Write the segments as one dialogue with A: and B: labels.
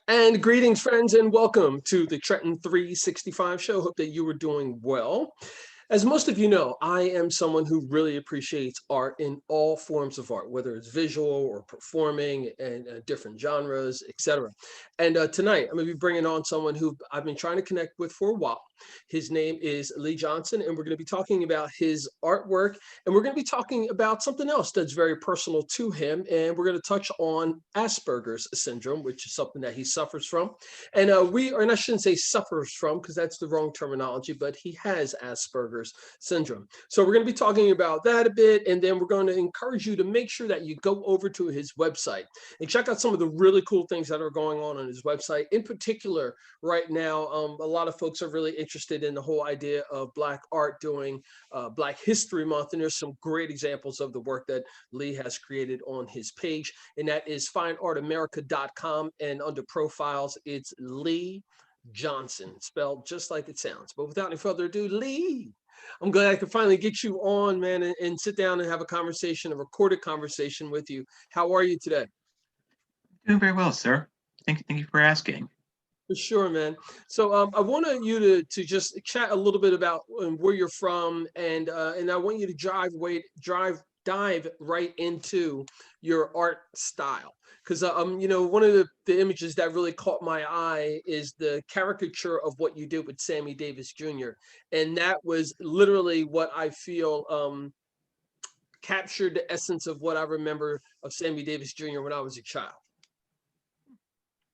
A: And greetings, friends, and welcome to the Trenton 365 show. Hope that you are doing well. As most of you know, I am someone who really appreciates art in all forms of art, whether it's visual or performing and different genres, etc. And tonight, I'm going to be bringing on someone who I've been trying to connect with for a while. His name is Lee Johnson, and we're going to be talking about his artwork, and we're going to be talking about something else that's very personal to him, and we're going to touch on Asperger's syndrome, which is something that he suffers from. And and I shouldn't say suffers from because that's the wrong terminology, but he has Asperger's syndrome. So we're going to be talking about that a bit, and then we're going to encourage you to make sure that you go over to his website and check out some of the really cool things that are going on his website. In particular, right now, a lot of folks are really interested in the whole idea of Black art during Black History Month, and there's some great examples of the work that Lee has created on his page, and that is fineartamerica.com, and under profiles, it's Lee Johnson, spelled just like it sounds. But without any further ado, Lee, I'm glad I could finally get you on, man, and sit down and have a conversation, a recorded conversation with you. How are you today?
B: Doing very well, sir. Thank you for asking.
A: For sure, man. So I wanted you to just chat a little bit about where you're from, and I want you to dive right into your art style, because one of the images that really caught my eye is the caricature of what you did with Sammy Davis Jr., and that was literally what I feel captured the essence of what I remember of Sammy Davis Jr. when I was a child.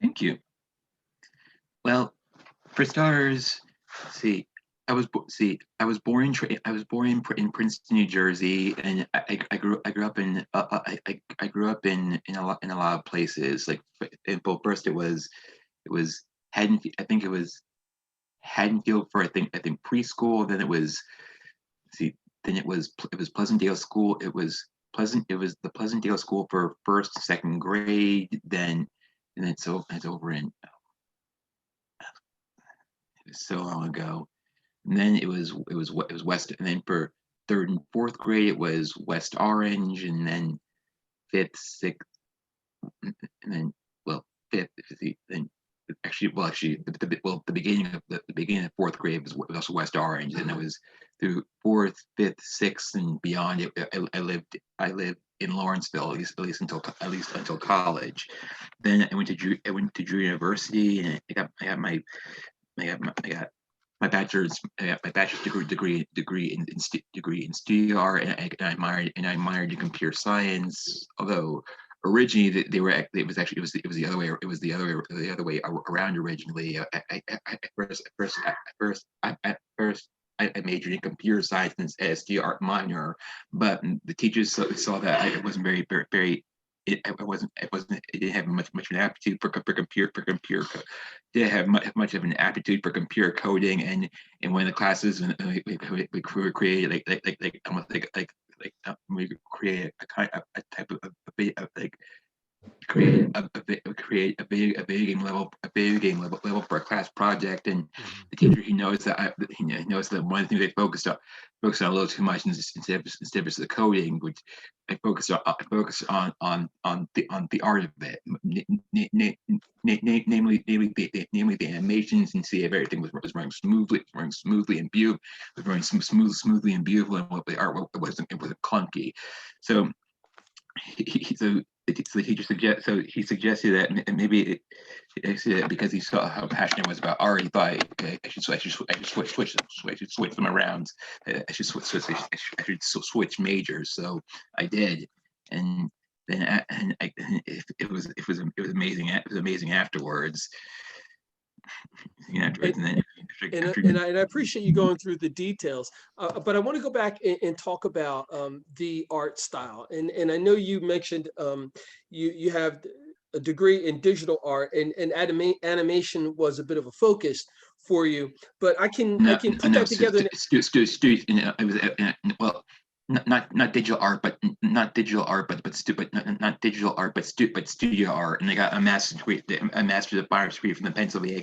B: Thank you. Well, for starters, see, I was born in Princeton, New Jersey, and I grew up in I grew up in a lot of places. Like in both first it was Haddonfield. I think it was Haddonfield for I think preschool. Then it was see then it was Pleasantdale School. It was the Pleasantdale School for first second grade. Then it's over in it was so long ago. And then it was West, and then for third and fourth grade it was West Orange, and then fifth, sixth, and then well fifth, then actually the beginning of the beginning of fourth grade was also West Orange, and it was through fourth, fifth, sixth, and beyond. I lived in Lawrenceville at least until college. Then I went to Drew University, and I got my I got my bachelor's degree in studio art, and I minored in computer science. Although originally they were it was actually it was the other way the other way around originally. At first I majored in computer science and as the art minor, but the teachers saw that I wasn't very it didn't have much of an aptitude for computer didn't have much of an aptitude for computer coding, and one of the classes we created almost we create a kind of a type of like create a video game level for a class project, and the teacher he knows that one of the things they focused on a little too much instead of the coding, which I focused on the art of it, namely the animations, and see if everything was running smoothly and beautiful, was running smoothly and beautiful, and what the art wasn't clunky. So he suggested that maybe because he saw how passionate I was about art, he thought I should switch them around. I should switch majors. So I did, and it was amazing. It was amazing afterwards.
A: And, and I appreciate you going through the details, but I want to go back and talk about the art style. And I know you mentioned you have a degree in digital art, and animation was a bit of a focus for you. But I can put that together.
B: Well, not digital art, but not digital art, but not digital art, but studio art. And they got a master's degree, a master's of fine arts degree from the Pennsylvania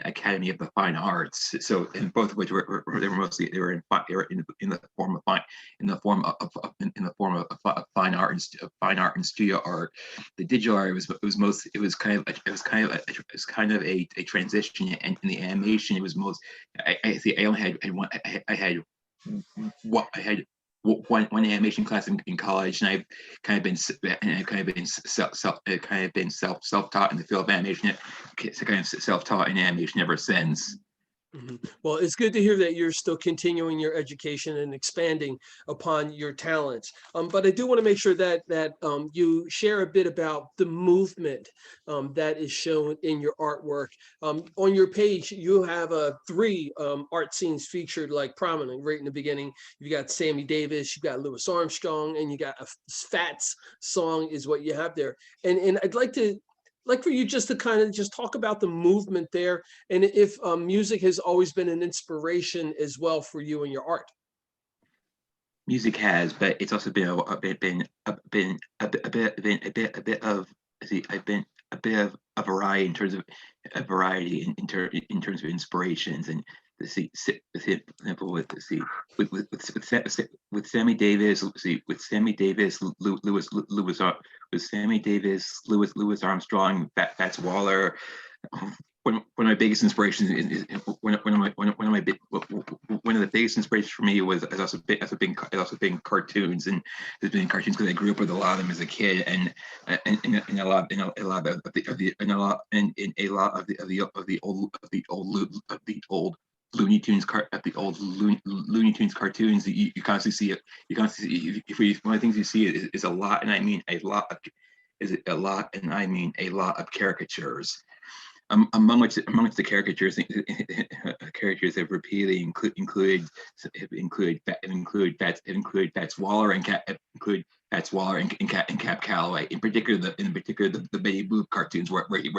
B: Academy of the Fine Arts. So, and both of which they were mostly they were in the form of fine art and studio art. The digital art it was kind of a transition, and in the animation it was most I only had one I had what I had one animation class in college, and I've kind of been self taught in the field of animation, kind of self taught in animation ever since.
A: Well, it's good to hear that you're still continuing your education and expanding upon your talents. But I do want to make sure that you share a bit about the movement that is shown in your artwork. On your page, you have three art scenes featured like prominent right in the beginning. You got Sammy Davis, you got Louis Armstrong, and you got a Fats song is what you have there. And I'd like for you just to kind of just talk about the movement there, and if music has always been an inspiration as well for you and your art.
B: Music has, but it's also been a bit of I've been a bit of a variety in terms of inspirations. And for example, with Sammy Davis, Louis Armstrong, Fats Waller. One of my biggest inspirations is one of the biggest inspirations for me has also been cartoons. And there's been cartoons because I grew up with a lot of them as a kid, and a lot of the old Looney Tunes cartoons. You constantly see it. One of the things you see is a lot, and I mean a lot of caricatures. Amongst the characters have repeatedly include Fats Waller and Cap Calloway. In particular, the Betty Boop cartoons, which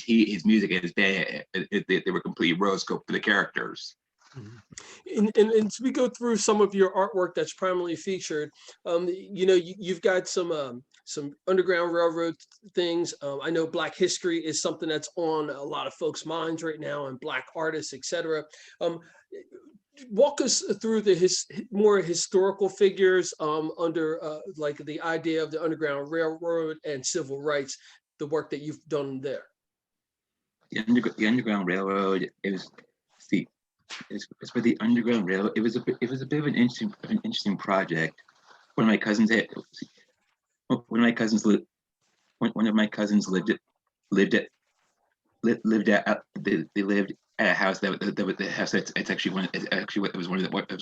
B: his music and his band, they were completely roscope for the characters.
A: And as we go through some of your artwork that's primarily featured, you've got some Underground Railroad things. I know Black history is something that's on a lot of folks' minds right now, and Black artists, etc. Walk us through the more historical figures under like the idea of the Underground Railroad and civil rights, the work that you've done there.
B: The Underground Railroad is the it's for the Underground Railroad. It was a bit of an interesting project. One of my cousins had one of my cousins lived one of my cousins lived at they lived at a house that was the house it's actually one it was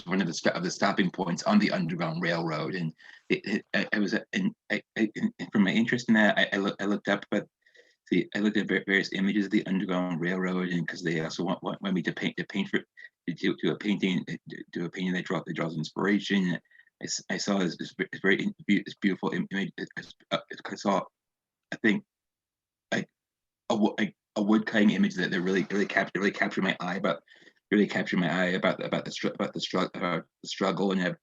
B: one of the stopping points on the Underground Railroad. And I was and from my interest in that, I looked up, but I looked at various images of the Underground Railroad, and because they also want me to paint for to a painting that draws inspiration. I saw this beautiful image. I saw, I think, like a wood cutting image that really captured my eye about the struggle and about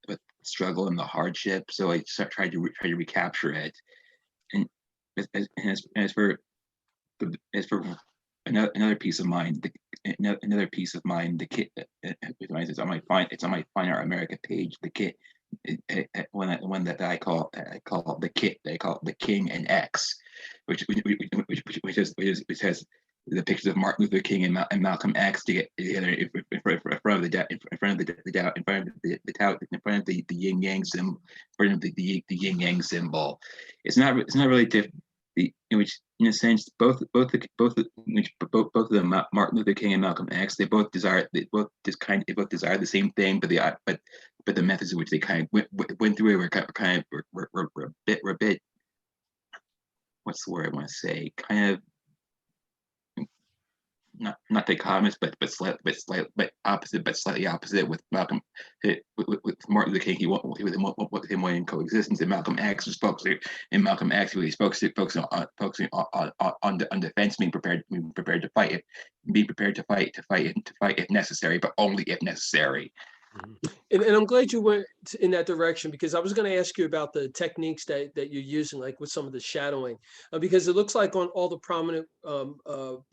B: the struggle and the hardship. So I tried to recapture it. And as for another piece of mine, the kit. It's on my Fine Art America page. The kit, one that I call the kit. They call it the King and X, which has the pictures of Martin Luther King and Malcolm X to get together in front of the yin yang symbol, in front of the yin yang symbol. It's not really different. Which, in a sense, both of them, Martin Luther King and Malcolm X, they both desire the same thing, but the methods in which they kind of went through it were a bit, what's the word I want to say, kind of not dichotomous, but opposite, but slightly opposite with Malcolm, with Martin Luther King. He with him wanting coexistence, and Malcolm X was focusing. In Malcolm X, he was focusing on defense, being prepared to fight it, being prepared to fight if necessary, but only if necessary.
A: And I'm glad you went in that direction, because I was going to ask you about the techniques that you're using, like with some of the shadowing, because it looks like on all the prominent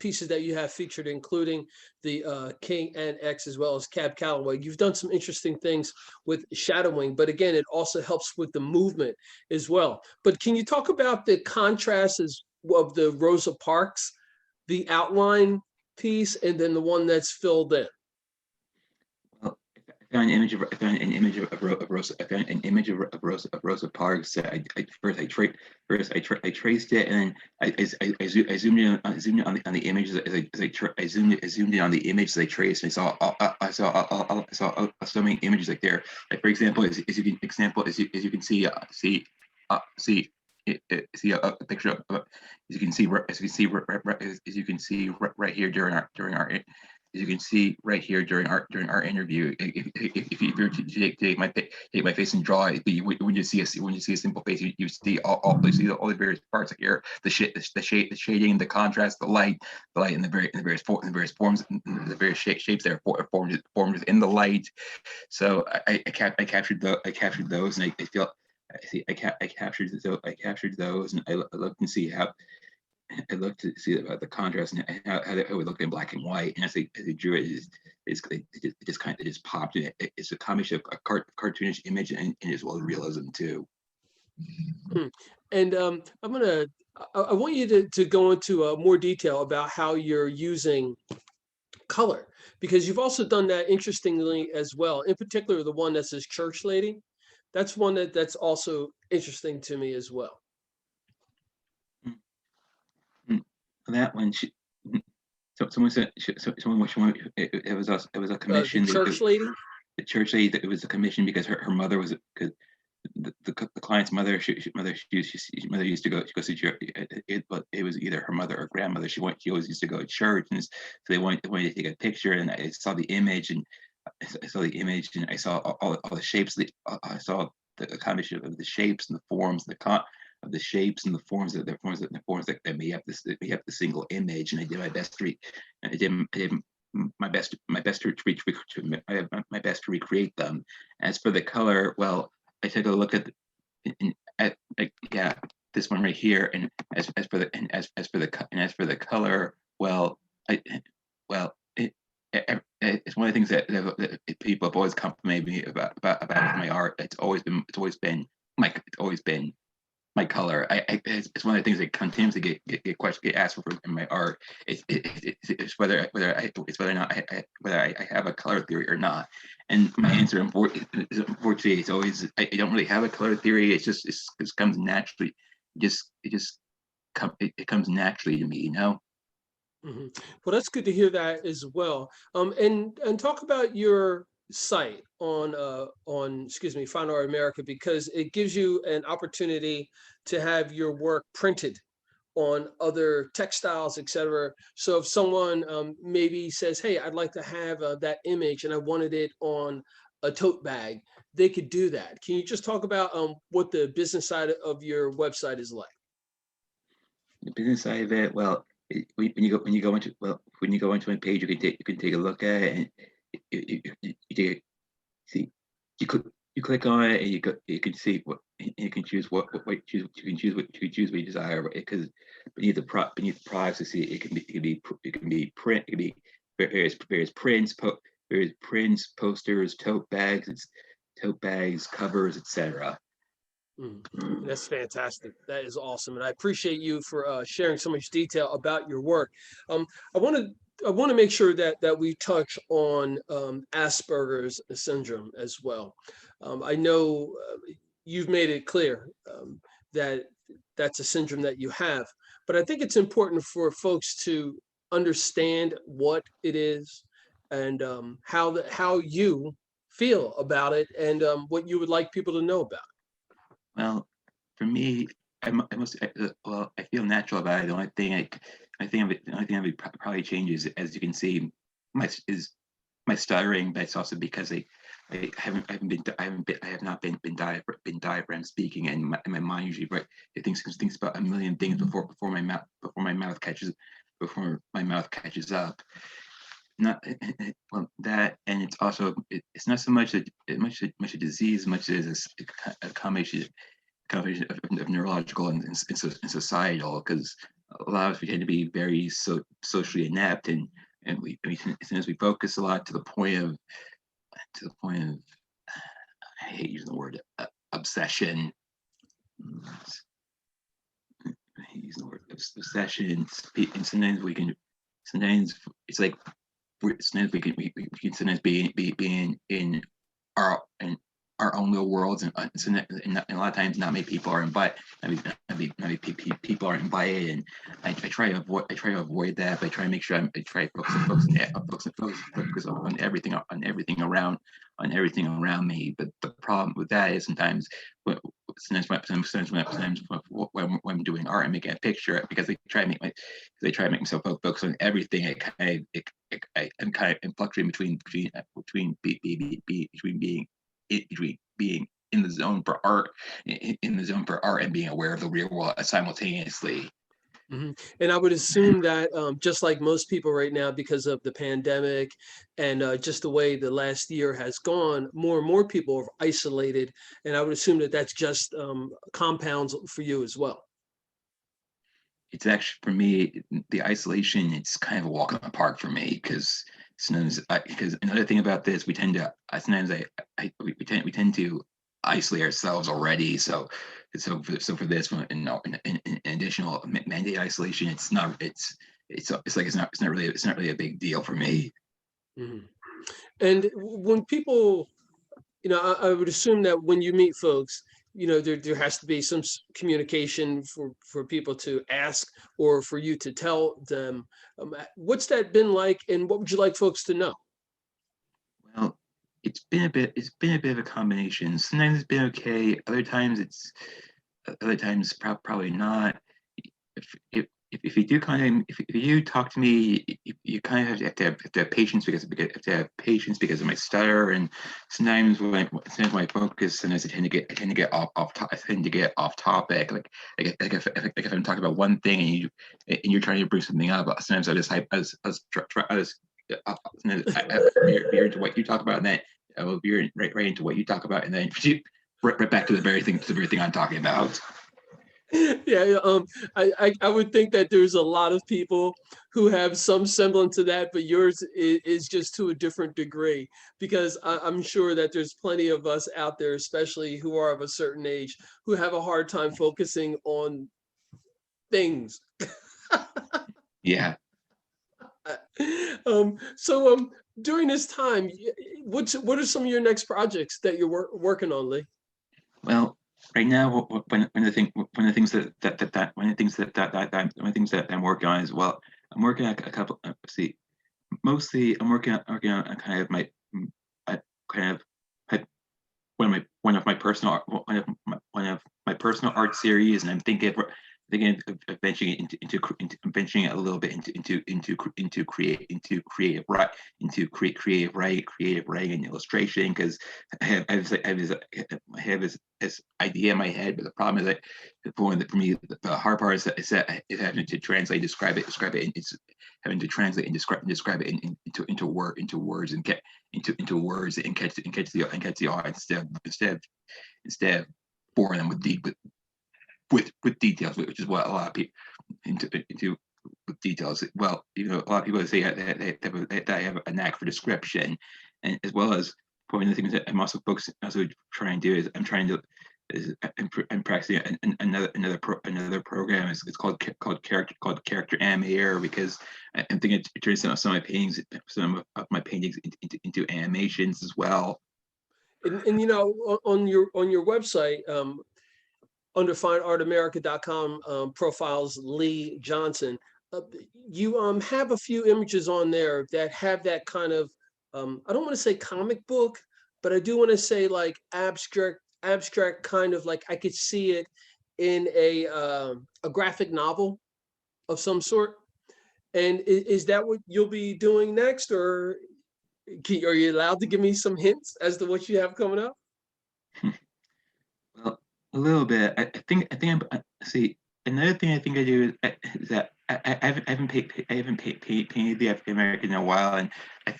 A: pieces that you have featured, including the King and X, as well as Cab Calloway, you've done some interesting things with shadowing, but again, it also helps with the movement as well. But can you talk about the contrast of the Rosa Parks, the outline piece, and then the one that's filled in?
B: Well, I found an image of Rosa. I found an image of Rosa Parks. I traced it, and then I zoomed in on the images I zoomed in on the image as I traced, and I saw so many images like there. Like, for example, as you can see see a picture of, as you can see right here during our as you can see right here during our interview. If you were to take my face and draw it, when you see a simple face, you see all the various parts here, the shading, the contrast, the light, and the various forms, the various shapes that are formed within the light. So I captured those, and I feel. I captured those, and I looked and see how I looked to see about the contrast and how it would look in black and white. And as I drew it, it just kind of just popped. It's a combination of a cartoonish image and as well as realism too.
A: And I want you to go into more detail about how you're using color, because you've also done that interestingly as well. In particular, the one that says Church Lady, that's one that's also interesting to me as well.
B: That one, so someone said, it was a commission.
A: The Church Lady.
B: The Church Lady, that it was a commission because her mother was, because the client's mother, mother used to go to church, but it was either her mother or grandmother. She always used to go to church, and so they wanted to take a picture, and I saw the image, and I saw all the shapes. I saw the combination of the shapes and the forms, of the shapes and the forms that may have the single image, and I did my best my best to recreate them. As for the color, well, I took a look at this one right here, and as for the color, well, it's one of the things that people have always complimented me about my art. It's always been my color. It's one of the things that continuously get asked for in my art. It's whether I have a color theory or not. And my answer, unfortunately, is always I don't really have a color theory. It comes naturally. It comes naturally to me, you know.
A: Mm-hmm. Well, that's good to hear that as well. And talk about your site on excuse me, Fine Art America, because it gives you an opportunity to have your work printed on other textiles, etc. So if someone maybe says, "Hey, I'd like to have that image, and I wanted it on a tote bag," they could do that. Can you just talk about what the business side of your website is like?
B: The business side of it, well, when you go into my page, you can take a look at it, and you see, you click on it, and you can see you can choose you can choose what you desire, because beneath the products, you see it can be print, it can be various prints, posters, tote bags, covers, etc.
A: That's fantastic. That is awesome, and I appreciate you for sharing so much detail about your work. Um, I want to make sure that we touch on Asperger's syndrome as well. I know you've made it clear that that's a syndrome that you have, but I think it's important for folks to understand what it is, and how you feel about it, and what you would like people to know about
B: Well, for me, well, I feel natural about it. The only thing the only thing that would probably change is, as you can see, is my stuttering, but it's also because I have not been diaphragm speaking, and my mind usually, right, it thinks about a million things before my mouth catches up. Not well, that, and it's also it's not so much much a disease, much as a combination of neurological and societal, because a lot of us, we tend to be very socially inept, and as soon as we focus a lot to the point of I hate using the word obsession. I hate using the word obsession, and sometimes it's like sometimes we can sometimes be in our in our own little worlds, and a lot of times not many people are invited. People aren't invited, and I try to avoid that. But I try to make sure I try to focus on everything around me. But the problem with that is sometimes when I'm doing art and making a picture, because they try to make myself focus on everything. I'm kind of fluctuating between being in the zone for art, and being aware of the real world simultaneously.
A: And I would assume that just like most people right now, because of the pandemic and just the way the last year has gone, more and more people are isolated. And I would assume that that's just compounds for you as well.
B: It's actually, for me, the isolation, it's kind of a walk in the park for me, because because another thing about this, we tend to sometimes we tend to isolate ourselves already. So for this one, in additional mandate isolation, it's not really a big deal for me.
A: Mhm. And when people, I would assume that when you meet folks, there has to be some communication for people to ask or for you to tell them. What's that been like, and what would you like folks to know?
B: Well, it's been a bit of a combination. Sometimes it's been okay. Other times probably not. If you do if you talk to me, you kind of have to have patience, because of my stutter, and sometimes when I focus, sometimes I tend to get I tend to get off topic. If I'm talking about one thing, and you're trying to bring something up, sometimes I just veer into what you talk about, and then I will veer right into what you talk about, and then right back to the very thing I'm talking about.
A: Yeah, I would think that there's a lot of people who have some semblance of that, but yours is just to a different degree, because I'm sure that there's plenty of us out there, especially who are of a certain age, who have a hard time focusing on things.
B: Yeah.
A: So during this time, what are some of your next projects that you're working on, Lee?
B: Well, right now, one of the things one of the things that I'm working on is, well, I'm working on a couple. See, mostly working on a kind of I kind of my, one of my personal one of my personal art series, and I'm thinking of venturing it venturing it a little bit creative writing and illustration, because I have this idea in my head. But the problem is that for me, the hard part is having to translate, describe it, and it's having to translate and describe it into words, and get into words, and catch the audience, instead of boring them with details, which is what a lot of people into with details. Well, a lot of people say that I have a knack for description, and as well as one of the things that I'm also trying to do is I'm practicing another program. It's called character animator, because I'm thinking it turns some of my paintings into animations as well.
A: And on your website, under fineartamerica.com, profiles Lee Johnson. Uh, you have a few images on there that have that kind of, I don't want to say comic book, but I do want to say like abstract kind of, like I could see it in a graphic novel of some sort. And is that what you'll be doing next, or are you allowed to give me some hints as to what you have coming up?
B: Well, a little bit. I think see, another thing I think I do is that I haven't painted the African American in a while, and I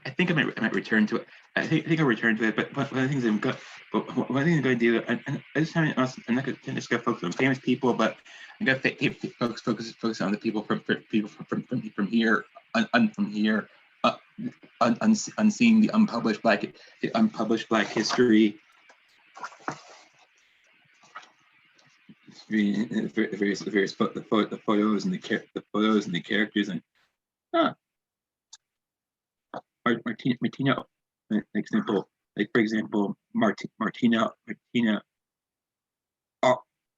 B: think I might return to it. I think I'll return to it. But one of the things one of the things I'm going to do, and I just haven't. I'm not going to just go focus on famous people, but I'm going to focus on the people from here, from here, uh, unseen, the unpublished Black history, the photos and the photos and the characters, and huh, Martina, for example, Martina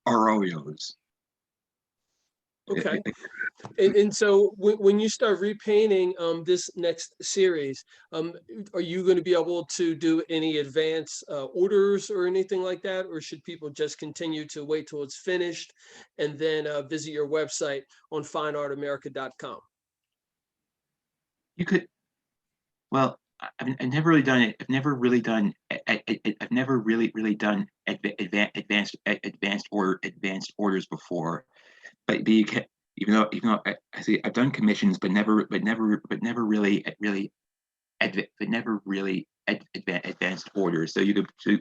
B: Arroyos.
A: Okay. And so when you start repainting this next series, are you going to be able to do any advance orders or anything like that? Or should people just continue to wait till it's finished and then visit your website on fineartamerica.com?
B: You could, well, I've never really done it. I've never really done. I've never really done advanced orders before. But you can, even though I see I've done commissions, but never really but never really advanced orders. So you could you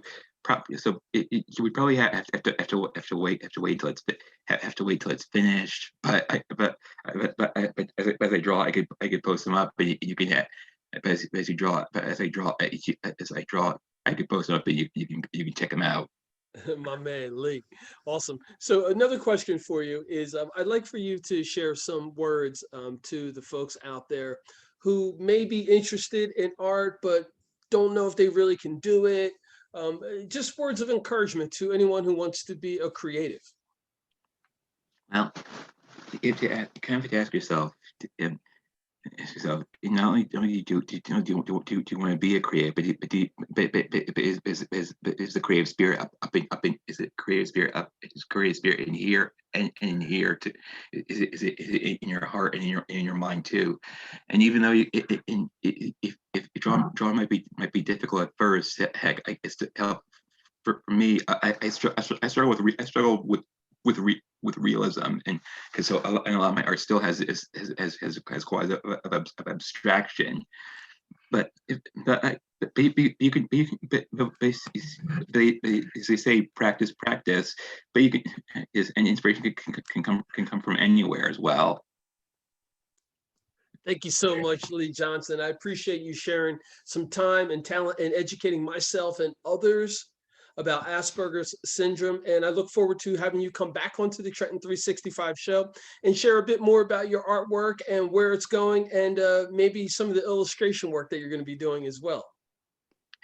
B: would probably have to wait till it's finished. But as I draw, I could post them up, but you can as you draw, but as I draw, I could post them up, and you can check them out.
A: My man, Lee. Awesome. So another question for you is I'd like for you to share some words to the folks out there who may be interested in art, but don't know if they really can do it. Just words of encouragement to anyone who wants to be a creative.
B: Well, you have to kind of have to ask yourself, so not only do you want to be a creative, but is the creative spirit up in is it creative spirit up is creative spirit in here and in here to is it in your heart and in your mind too? And even though if drawing might be difficult at first, heck, I guess to help for me, I struggle with realism, and because and a lot of my art still has quite of abstraction, but you can as they say, practice, but you can is and inspiration can come from anywhere as well.
A: Thank you so much, Lee Johnson. I appreciate you sharing some time and talent and educating myself and others about Asperger's syndrome. And I look forward to having you come back onto the Trenton 365 show and share a bit more about your artwork and where it's going, and maybe some of the illustration work that you're going to be doing as well.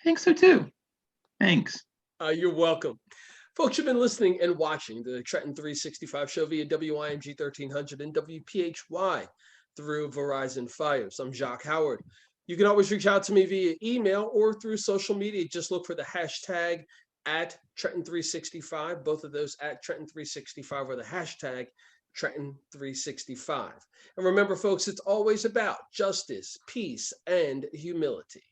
B: I think so too. Thanks.
A: You're welcome. Folks, you've been listening and watching the Trenton 365 show via WIMG 1300 and WPHY through Verizon Fios. I'm Jacque Howard. You can always reach out to me via email or through social media. Just look for the hashtag at Trenton365, both of those at Trenton365, or the hashtag Trenton365. And remember, folks, it's always about justice, peace, and humility.